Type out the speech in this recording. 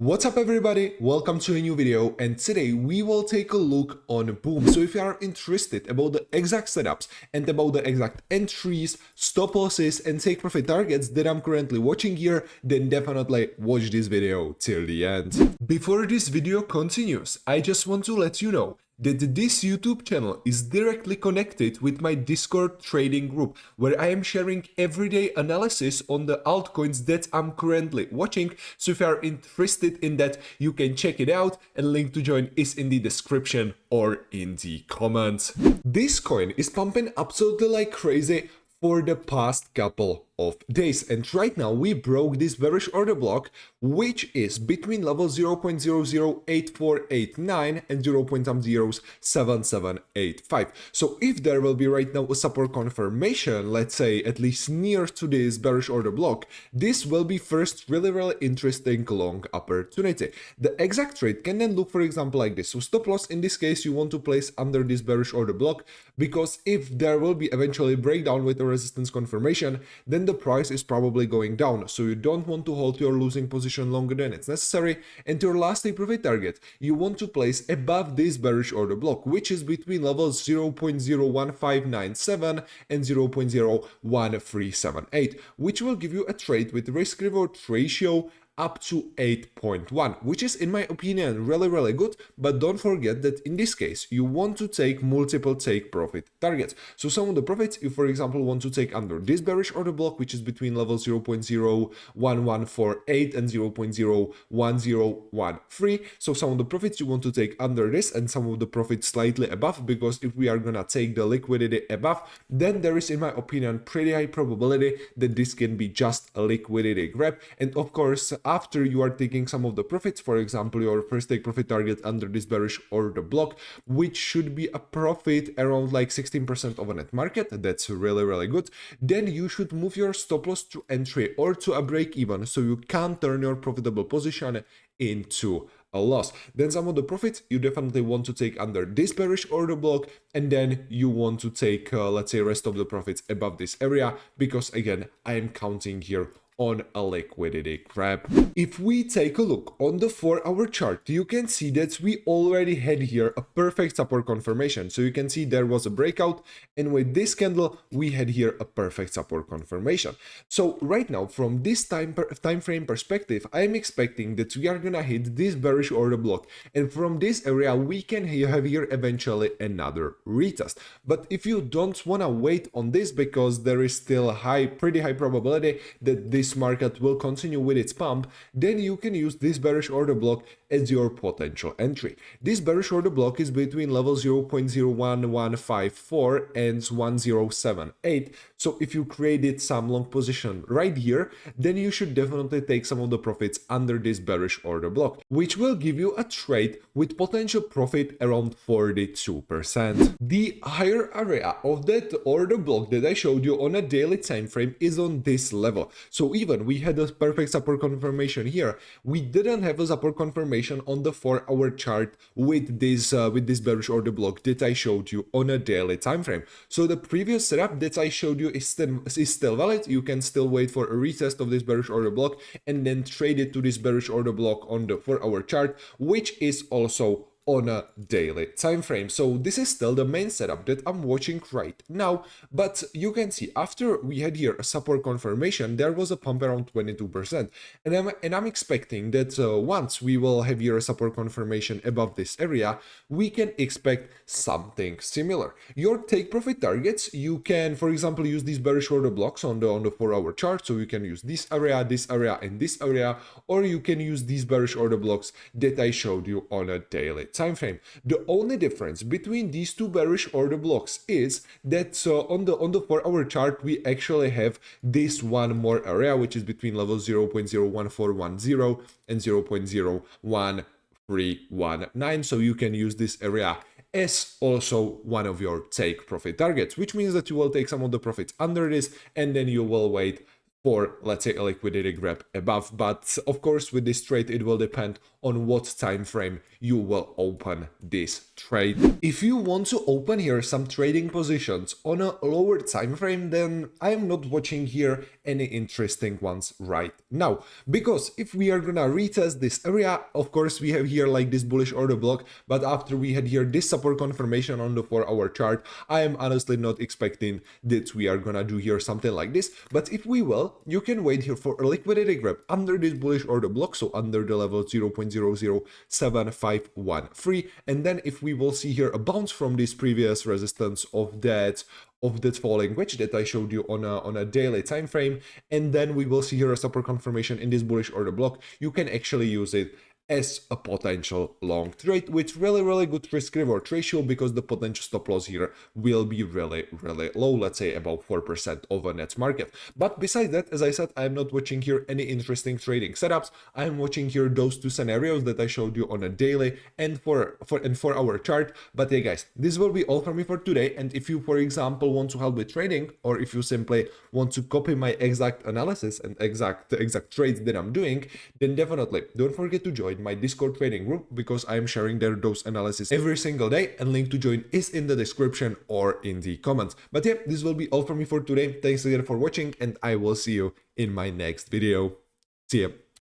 What's up everybody, welcome to a new video, and today we will take a look on BOME. So if you are interested about the exact setups and about the exact entries, stop losses and take profit targets that I'm currently watching here, then definitely watch this video till the end. Before this video continues, I just want to let you know that this YouTube channel is directly connected with my Discord trading group, where I am sharing everyday analysis on the altcoins that I'm currently watching. So if you are interested in that, you can check it out, and link to join is in the description or in the comments. This coin is pumping absolutely like crazy for the past couple of days, and right now we broke this bearish order block, which is between level 0.008489 and 0.007785. So if there will be right now a support confirmation, let's say at least near to this bearish order block, this will be first really interesting long opportunity. The exact trade can then look, for example, like this. So stop loss in this case you want to place under this bearish order block, because if there will be eventually breakdown with a resistance confirmation, then the price is probably going down, so you don't want to hold your losing position longer than it's necessary. And your last take profit target you want to place above this bearish order block, which is between levels 0.01597 and 0.01378, which will give you a trade with risk reward ratio up to 8.1, which is in my opinion really good. But don't forget that in this case you want to take multiple take profit targets. So some of the profits you, for example, want to take under this bearish order block, which is between levels 0.01148 and 0.01013. So some of the profits you want to take under this, and some of the profits slightly above, because if we are gonna take the liquidity above, then there is, in my opinion, pretty high probability that this can be just a liquidity grab. And of course, after you are taking some of the profits, for example, your first take profit target under this bearish order block, which should be a profit around like 16% of a net market, that's really good, then you should move your stop loss to entry or to a break even, so you can turn your profitable position into a loss. Then some of the profits you definitely want to take under this bearish order block, and then you want to take let's say rest of the profits above this area, because again I am counting here on a liquidity grab. If we take a look on the 4-hour chart, you can see that we already had here a perfect support confirmation. So you can see there was a breakout, and with this candle we had here a perfect support confirmation. So right now, from this time frame perspective, I am expecting that we are gonna hit this bearish order block, and from this area we can have here eventually another retest. But if you don't wanna wait on this, because there is still pretty high probability that this market will continue with its pump, then you can use this bearish order block as your potential entry. This bearish order block is between level 0.01154 and 1078. So if you created some long position right here, then you should definitely take some of the profits under this bearish order block, which will give you a trade with potential profit around 42%. The higher area of that order block that I showed you on a daily time frame is on this level. So even we had a perfect support confirmation here, we didn't have a support confirmation on the 4-hour chart with this bearish order block that I showed you on a daily time frame. So the previous setup that I showed you is still valid. You can still wait for a retest of this bearish order block and then trade it to this bearish order block on the 4-hour chart, which is also on a daily time frame. So this is still the main setup that I'm watching right now. But you can see after we had here a support confirmation, there was a pump around 22%, and I'm expecting that once we will have here a support confirmation above this area, we can expect something similar. Your take profit targets, you can, for example, use these bearish order blocks on the 4-hour chart. So you can use this area, and this area, or you can use these bearish order blocks that I showed you on a daily time frame. The only difference between these two bearish order blocks is that on the 4-hour chart we actually have this one more area, which is between levels 0.01410 and 0.01319. So you can use this area as also one of your take profit targets, which means that you will take some of the profits under this, and then you will wait for, let's say, a liquidity grab above. But of course, with this trade, it will depend on what time frame you will open this trade. If you want to open here some trading positions on a lower time frame, then I am not watching here any interesting ones right now, because if we are gonna retest this area, of course we have here like this bullish order block, but after we had here this support confirmation on the 4-hour chart, I am honestly not expecting that we are gonna do here something like this. But if we will, you can wait here for a liquidity grab under this bullish order block, so under the level 0.00751 and then if we will see here a bounce from this previous resistance of that falling wedge that I showed you on a daily time frame, and then we will see here a support confirmation in this bullish order block, you can actually use it as a potential long trade with really good risk reward ratio, because the potential stop loss here will be really low, let's say about 4% of a net market. But besides that, as I said, I'm not watching here any interesting trading setups. I'm watching here those two scenarios that I showed you on a daily and 4-hour chart. But yeah guys, this will be all from me for today. And if you, for example, want to help with trading, or if you simply want to copy my exact analysis and exact trades that I'm doing, then definitely don't forget to join my Discord trading group, because I am sharing there those analysis every single day, and link to join is in the description or in the comments. But yeah, this will be all from me for today. Thanks again for watching, and I will see you in my next video. See ya.